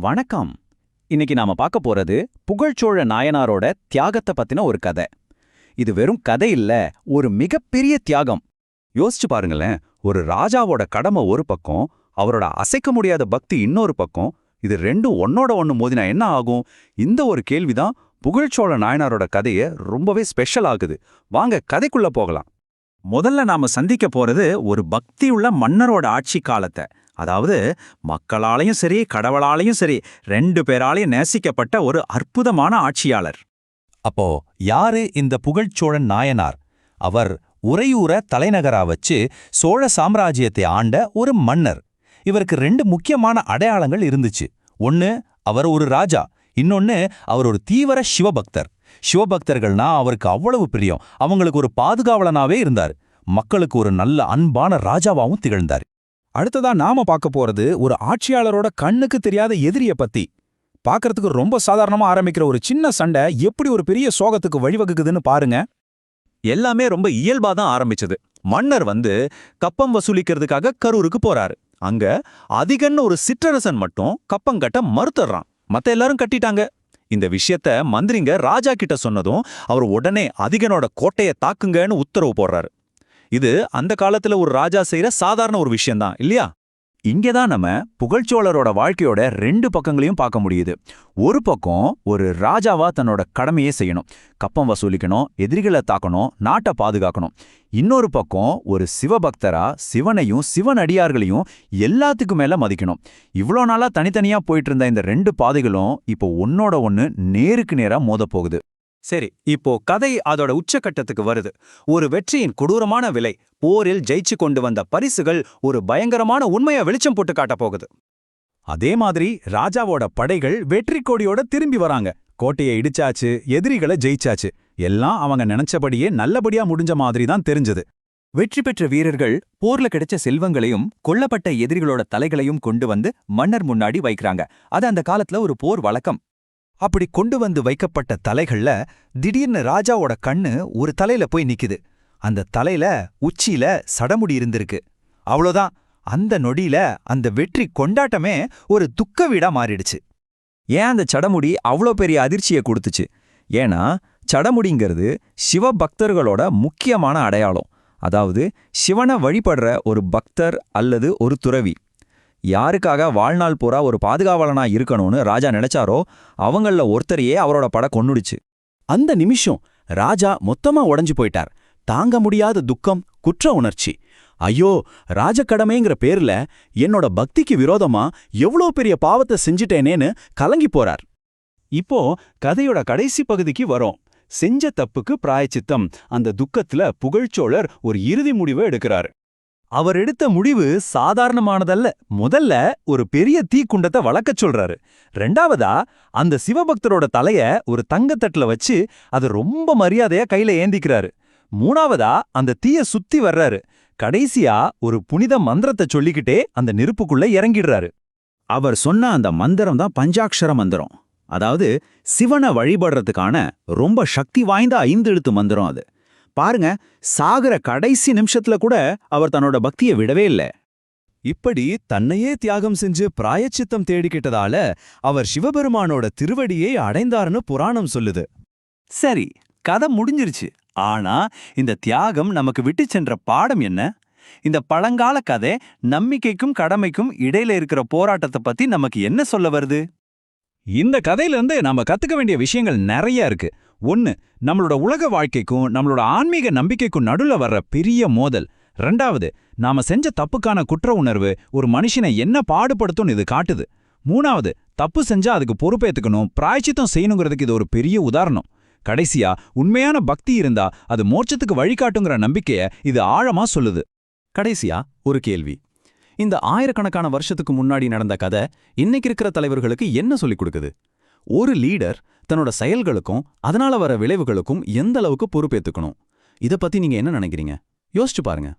வணக்கம். இன்னைக்கு நாம பார்க்க போறது புகழ்ச்சோழ நாயனாரோட தியாகத்தை பத்தின ஒரு கதை. இது வெறும் கதை இல்ல, ஒரு மிகப்பெரிய தியாகம். யோசிச்சு பாருங்களேன், ஒரு ராஜாவோட கடமை ஒரு பக்கம், அவரோட அசைக்க முடியாத பக்தி இன்னொரு பக்கம். இது ரெண்டும் ஒன்னோட ஒன்னு மோதினா என்ன ஆகும்? இந்த ஒரு கேள்விதான் புகழ்ச்சோழ நாயனாரோட கதையை ரொம்பவே ஸ்பெஷல் ஆகுது. வாங்க கதைக்குள்ள போகலாம். முதல்ல நாம சந்திக்க போறது ஒரு பக்தியுள்ள மன்னரோட ஆட்சி காலத்தை. அதாவது மக்களாலையும் சரி கடவுளாலையும் சரி ரெண்டு பேராலையும் நேசிக்கப்பட்ட ஒரு அற்புதமான ஆட்சியாளர். அப்போ யாரு இந்த புகழ்ச்சோழன் நாயனார்? அவர் உறையூர தலைநகரா வச்சு சோழ சாம்ராஜ்யத்தை ஆண்ட ஒரு மன்னர். இவருக்கு ரெண்டு முக்கியமான அடையாளங்கள் இருந்துச்சு. ஒன்னு, அவர் ஒரு ராஜா. இன்னொன்னு, அவர் ஒரு தீவிர சிவபக்தர். சிவபக்தர்கள்னா அவருக்கு அவ்வளவு பிரியம். அவங்களுக்கு ஒரு பாதுகாவலனாவே இருந்தார். மக்களுக்கு ஒரு நல்ல அன்பான ராஜாவாவும் திகழ்ந்தார். அடுத்ததா நாம பார்க்க போறது ஒரு ஆட்சியாளரோட கண்ணுக்கு தெரியாத எதிரிய பத்தி. பார்க்கறதுக்கு ரொம்ப சாதாரணமா ஆரம்பிக்கிற ஒரு சின்ன சண்டை எப்படி ஒரு பெரிய சோகத்துக்கு வழிவகுக்குதுன்னு பாருங்க. எல்லாமே ரொம்ப இயல்பா தான் ஆரம்பிச்சது. மன்னர் கப்பம் வசூலிக்கிறதுக்காக கரூருக்கு போறாரு. அங்க அதிகன்னு ஒரு சிற்றரசன் மட்டும் கப்பம் கட்ட மறுத்துறான். மத்த எல்லாரும் கட்டிட்டாங்க. இந்த விஷயத்த மந்திரிங்க ராஜா கிட்ட சொன்னதும் அவர் உடனே அதிகனோட கோட்டையை தாக்குங்கன்னு உத்தரவு போடுறாரு. இது அந்த காலத்துல ஒரு ராஜா செய்யற சாதாரண ஒரு விஷயம்தான் இல்லையா? இங்கதான் நம்ம புகழ்ச்சோழரோட வாழ்க்கையோட ரெண்டு பக்கங்களையும் பார்க்க முடியுது. ஒரு பக்கம் ஒரு ராஜாவா தன்னோட கடமையே செய்யணும், கப்பம் வசூலிக்கணும், எதிரிகளை தாக்கணும், நாட்டை பாதுகாக்கணும். இன்னொரு பக்கம் ஒரு சிவபக்தரா சிவனையும் சிவன் அடியார்களையும் எல்லாத்துக்கும் மேல மதிக்கணும். இவ்வளோ நாளா தனித்தனியா போயிட்டு இருந்த இந்த ரெண்டு பாதைகளும் இப்போ ஒன்னோட ஒன்னு நேருக்கு நேரா மோதப் போகுது. சரி, இப்போ கதை அதோட உச்சக்கட்டத்துக்கு வருது. ஒரு வெற்றியின் கொடூரமான விலை, போரில் ஜெயிச்சு கொண்டு வந்த பரிசுகள் ஒரு பயங்கரமான உண்மையை வெளிச்சம் போட்டு காட்ட போகுது. அதே மாதிரி ராஜாவோட படைகள் வெற்றி கொடியோட திரும்பி வராங்க. கோட்டையை இடிச்சாச்சு, எதிரிகளை ஜெயிச்சாச்சு. எல்லாம் அவங்க நினைச்சபடியே நல்லபடியா முடிஞ்ச மாதிரி தான் தெரிஞ்சது. வெற்றி பெற்ற வீரர்கள் போர்ல கிடைச்ச செல்வங்களையும் கொல்லப்பட்ட எதிரிகளோட தலைகளையும் கொண்டு வந்து மன்னர் முன்னாடி வைக்கிறாங்க. அது அந்த காலத்துல ஒரு போர் வழக்கம். அப்படி கொண்டு வந்து வைக்கப்பட்ட தலைகள்ல திடீர்னு ராஜாவோட கண்ணு ஒரு தலையில போய் நிக்குது. அந்த தலையில உச்சியில சடமுடி இருந்திருக்கு. அவ்வளோதான், அந்த நொடியில அந்த வெற்றி கொண்டாட்டமே ஒரு துக்க வீடா மாறிடுச்சு. ஏன் அந்த சடமுடி அவ்வளோ பெரிய அதிர்ச்சியை கொடுத்துச்சு? ஏன்னா சடமுடிங்கிறது சிவபக்தர்களோட முக்கியமான அடையாளம். அதாவது சிவனை வழிபடுற ஒரு பக்தர் அல்லது ஒரு துறவி யாருக்காக வாழ்நாள் பூரா ஒரு பாதுகாவலனா இருக்கணும்னு ராஜா நினைச்சாரோ அவங்கள ஒருத்தரையே அவரோட படை கொன்னுடுச்சு. அந்த நிமிஷம் ராஜா மொத்தமா உடைஞ்சு போயிட்டார். தாங்க முடியாத துக்கம், குற்ற உணர்ச்சி. ஐயோ, ராஜக்கடமைங்கிற பேர்ல என்னோட பக்திக்கு விரோதமா எவ்வளோ பெரிய பாவத்தை செஞ்சிட்டேனேன்னு கலங்கி போறார். இப்போ கதையோட கடைசி பகுதிக்கு வரோம். செஞ்ச தப்புக்கு பிராயச்சித்தம். அந்த துக்கத்துல புகழ்ச்சோழர் ஒரு இறுதி முடிவை எடுக்கிறாரு. அவர் எடுத்த முடிவு சாதாரணமானதல்ல. முதல்ல ஒரு பெரிய தீக்குண்டத்தை வளர்க்கச் சொல்றாரு. ரெண்டாவதா அந்த சிவபக்தரோட தலைய ஒரு தங்கத்தட்டுல வச்சு அது ரொம்ப மரியாதையா கையில ஏந்திக்கிறாரு. மூணாவதா அந்த தீய சுத்தி வர்றாரு. கடைசியா ஒரு புனித மந்திரத்தை சொல்லிக்கிட்டே அந்த நெருப்புக்குள்ள இறங்கிடுறாரு. அவர் சொன்ன அந்த மந்திரம் தான் பஞ்சாட்சர மந்திரம். அதாவது சிவனை வழிபடுறதுக்கான ரொம்ப சக்தி வாய்ந்த 5 எழுத்து மந்திரம் அது. பாருங்க, சாகர கடைசி நிமிஷத்துல கூட அவர் தன்னோட பக்தியை விடவே இல்லை. இப்படி தன்னையே தியாகம் செஞ்சு பிராயச்சித்தம் தேடிக்கிட்டதால அவர் சிவபெருமானோட திருவடியை அடைந்தார்னு புராணம் சொல்லுது. சரி, கதை முடிஞ்சிருச்சு. ஆனா இந்த தியாகம் நமக்கு விட்டு சென்ற பாடம் என்ன? இந்த பழங்கால கதை நம்பிக்கைக்கும் கடமைக்கும் இடையில இருக்கிற போராட்டத்தை பத்தி நமக்கு என்ன சொல்ல வருது? இந்த கதையிலிருந்து நாம கத்துக்க வேண்டிய விஷயங்கள் நிறைய இருக்கு. ஒன்னு, நம்மளோட உலக வாழ்க்கைக்கும் நம்மளோட ஆன்மீக நம்பிக்கைக்கும் நடுல வர்ற பெரிய மோதல். ரெண்டாவது, நாம செஞ்ச தப்புக்கான குற்ற உணர்வு ஒரு மனுஷனை என்ன பாடுபடுத்தும் இது காட்டுது. மூணாவது, தப்பு செஞ்சா அதுக்கு பொறுப்பேத்துக்கணும், பிராயச்சித்தம் செய்யணுங்கிறதுக்கு இது ஒரு பெரிய உதாரணம். கடைசியா, உண்மையான பக்தி இருந்தா அது மோட்சத்துக்கு வழிகாட்டுங்கிற நம்பிக்கைய இது ஆழமா சொல்லுது. கடைசியா ஒரு கேள்வி. இந்த ஆயிரக்கணக்கான வருஷத்துக்கு முன்னாடி நடந்த கதை இன்னைக்கு இருக்கிற தலைவர்களுக்கு என்ன சொல்லிக் கொடுக்குது? ஒரு லீடர் தன்னோட செயல்களுக்கும் அதனால வர விளைவுகளுக்கும் எந்த அளவுக்கு பொறுப்பேத்துக்கணும்? இத பத்தி நீங்க என்ன நினைக்கிறீங்க? யோசிச்சு பாருங்க.